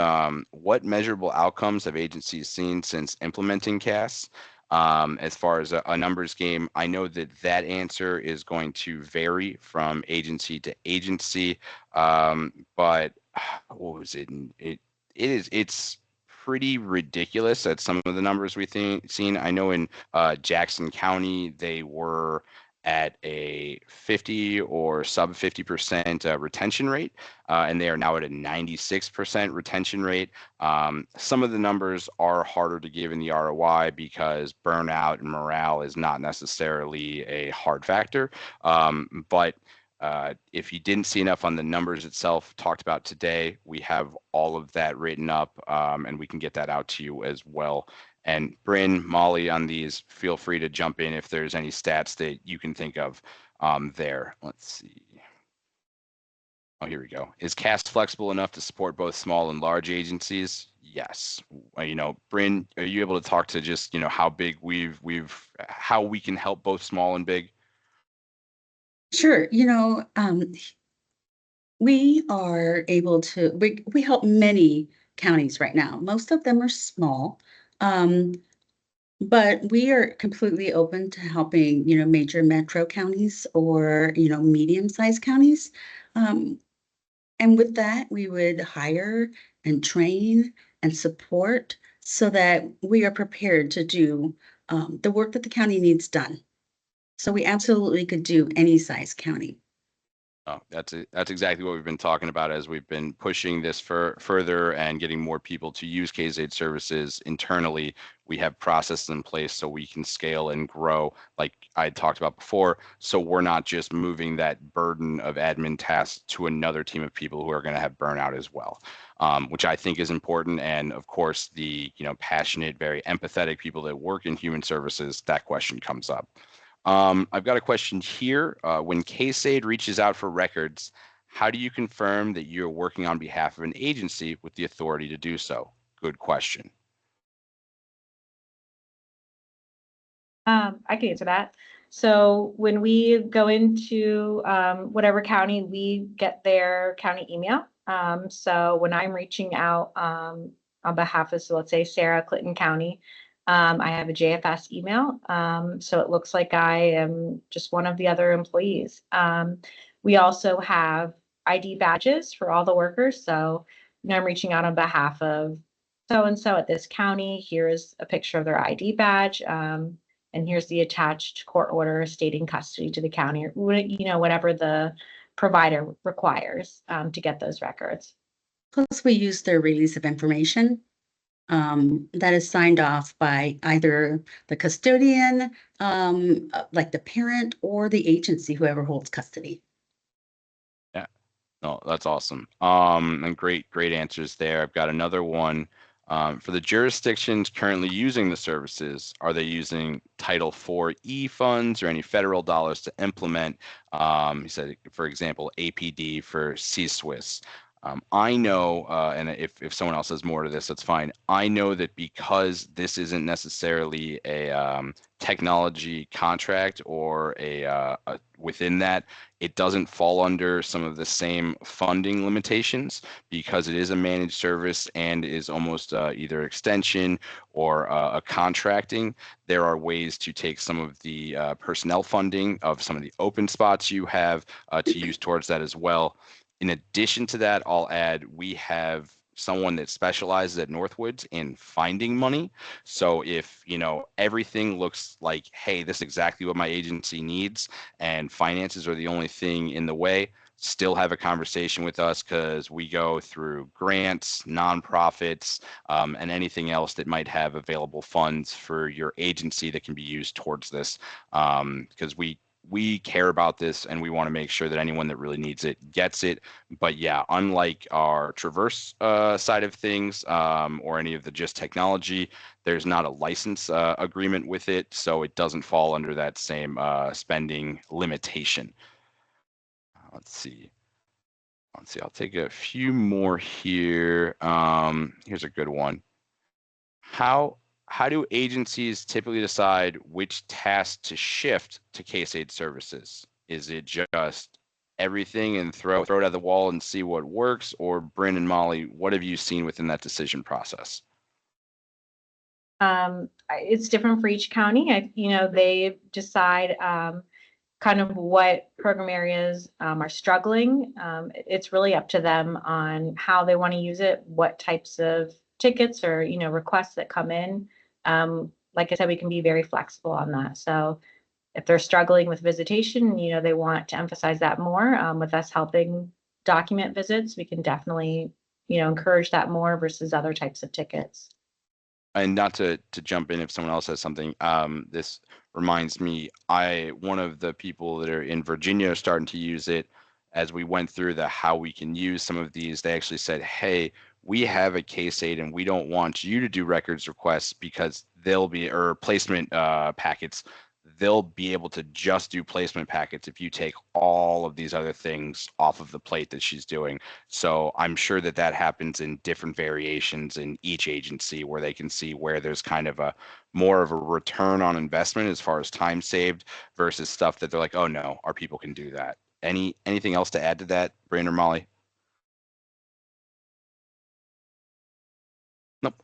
what measurable outcomes have agencies seen since implementing CAS? As far as a numbers game, I know that answer is going to vary from agency to agency, but what was it? It's pretty ridiculous at some of the numbers we've seen. I know in Jackson County, they were at a 50 or sub 50% retention rate, and they are now at a 96% retention rate. Some of the numbers are harder to give in the ROI because burnout and morale is not necessarily a hard factor. But if you didn't see enough on the numbers itself talked about today, we have all of that written up, and we can get that out to you as well. And Bryn, Molly, on these, feel free to jump in if there's any stats that you can think of there. Let's see. Oh, here we go. Is CAS flexible enough to support both small and large agencies? Yes. Bryn, are you able to talk to just, how big how we can help both small and big? Sure. We are able to, we help many counties right now. Most of them are small. But we are completely open to helping, major metro counties or, medium-sized counties. And with that, we would hire and train and support so that we are prepared to do the work that the county needs done. So we absolutely could do any size county. Oh, that's exactly what we've been talking about as we've been pushing this further and getting more people to use Case Aide services internally. We have processes in place so we can scale and grow, like I talked about before. So we're not just moving that burden of admin tasks to another team of people who are going to have burnout as well, which I think is important. And of course, the passionate, very empathetic people that work in human services, that question comes up. I've got a question here. When Case Aide reaches out for records, how do you confirm that you're working on behalf of an agency with the authority to do so? Good question. I can answer that. So when we go into whatever county, we get their county email. So when I'm reaching out on behalf of, so let's say Sarah, Clinton County, I have a JFS email. So it looks like I am just one of the other employees. We also have ID badges for all the workers. So I'm reaching out on behalf of so-and-so at this county. Here is a picture of their ID badge. And here's the attached court order stating custody to the county, or whatever the provider requires to get those records. Plus, we use their release of information that is signed off by either the custodian, like the parent, or the agency, whoever holds custody. Yeah, no, that's awesome. And great answers there. I've got another one. For the jurisdictions currently using the services, are they using Title IV funds or any federal dollars to implement? He said, for example, APD for C-Swiss. I know, and if someone else has more to this, that's fine. I know that because this isn't necessarily a technology contract or a within that, it doesn't fall under some of the same funding limitations because it is a managed service and is almost either extension or a contracting. There are ways to take some of the personnel funding of some of the open spots you have to use towards that as well. In addition to that, I'll add we have someone that specializes at Northwoods in finding money. So if, everything looks like, hey, this is exactly what my agency needs and finances are the only thing in the way, still have a conversation with us because we go through grants, nonprofits, and anything else that might have available funds for your agency that can be used towards this. Because we care about this and we want to make sure that anyone that really needs it gets it. But yeah, unlike our Traverse side of things or any of the just technology, there's not a license agreement with it. So it doesn't fall under that same spending limitation. Let's see. I'll take a few more here. Here's a good one. How do agencies typically decide which tasks to shift to Case Aide Services? Is it just everything and throw it at the wall and see what works? Or Bryn and Molly, what have you seen within that decision process? It's different for each county. They decide kind of what program areas are struggling. It's really up to them on how they want to use it, what types of tickets or requests that come in. Like I said, we can be very flexible on that. So if they're struggling with visitation, they want to emphasize that more. With us helping document visits, we can definitely encourage that more versus other types of tickets. And not to jump in if someone else has something, this reminds me, one of the people that are in Virginia are starting to use it. As we went through how we can use some of these, they actually said, hey, we have a case aid and we don't want you to do records requests because or placement packets. They'll be able to just do placement packets if you take all of these other things off of the plate that she's doing. So I'm sure that happens in different variations in each agency where they can see where there's kind of a more of a return on investment as far as time saved versus stuff that they're like, oh no, our people can do that. Anything else to add to that, Brandon or Molly? Nope.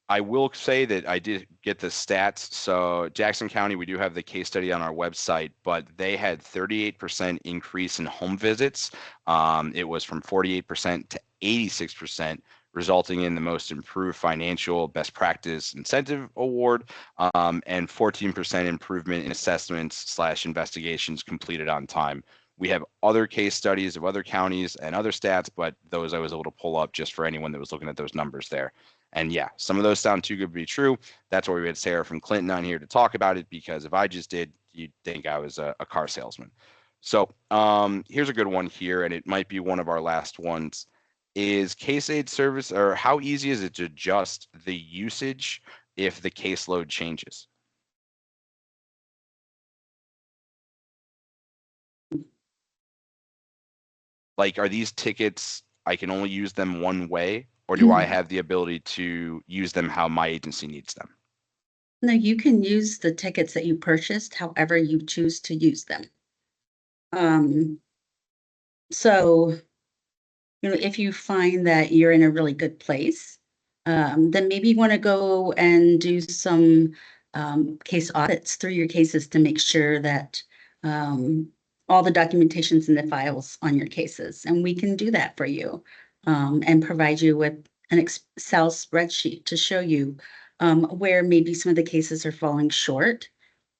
I will say that I did get the stats. So Jackson County, we do have the case study on our website, but they had 38% increase in home visits. It was from 48% to 86%, resulting in the most improved financial best practice incentive award, and 14% improvement in assessments/investigations completed on time. We have other case studies of other counties and other stats, but those I was able to pull up just for anyone that was looking at those numbers there. And yeah, some of those sound too good to be true. That's why we had Sarah from Clinton on here to talk about it, because if I just did, you'd think I was a car salesman. So here's a good one here, and it might be one of our last ones. Is Case Aide Service, or how easy is it to adjust the usage if the caseload changes? Like, are these tickets, I can only use them one way, or do I have the ability to use them how my agency needs them? No, you can use the tickets that you purchased however you choose to use them. So, if you find that you're in a really good place, then maybe you want to go and do some case audits through your cases to make sure that all the documentation's in the files on your cases. And we can do that for you and provide you with an Excel spreadsheet to show you where maybe some of the cases are falling short.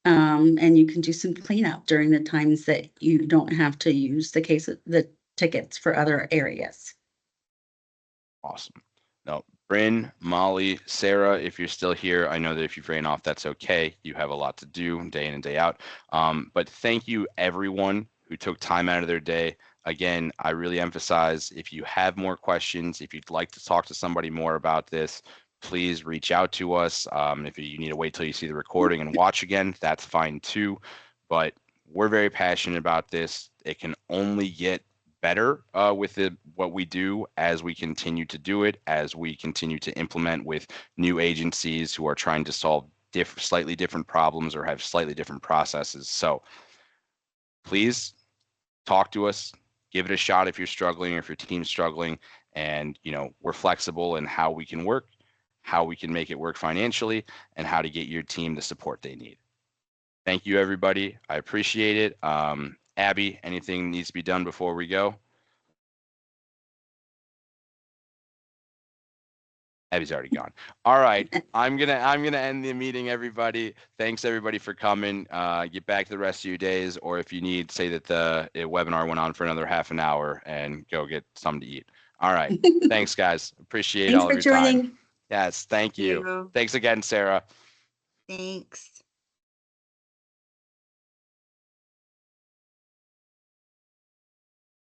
And you can do some cleanup during the times that you don't have to use the tickets for other areas. Awesome. No, Bryn, Molly, Sarah, if you're still here, I know that if you've ran off, that's okay. You have a lot to do day in and day out. But thank you, everyone who took time out of their day. Again, I really emphasize, if you have more questions, if you'd like to talk to somebody more about this, please reach out to us. If you need to wait till you see the recording and watch again, that's fine too. But we're very passionate about this. It can only get better with what we do as we continue to do it, as we continue to implement with new agencies who are trying to solve slightly different problems or have slightly different processes. So please talk to us, give it a shot if you're struggling or if your team's struggling. And, we're flexible in how we can work, how we can make it work financially, and how to get your team the support they need. Thank you, everybody. I appreciate it. Abby, anything needs to be done before we go? Abby's already gone. All right, I'm gonna end the meeting, everybody. Thanks everybody for coming. Get back to the rest of your days, or if you need, say that the webinar went on for another half an hour, and go get something to eat. All right, thanks guys. Appreciate Thanks all for of your time. joining. Yes, thank you. Thanks again, Sarah. Thanks.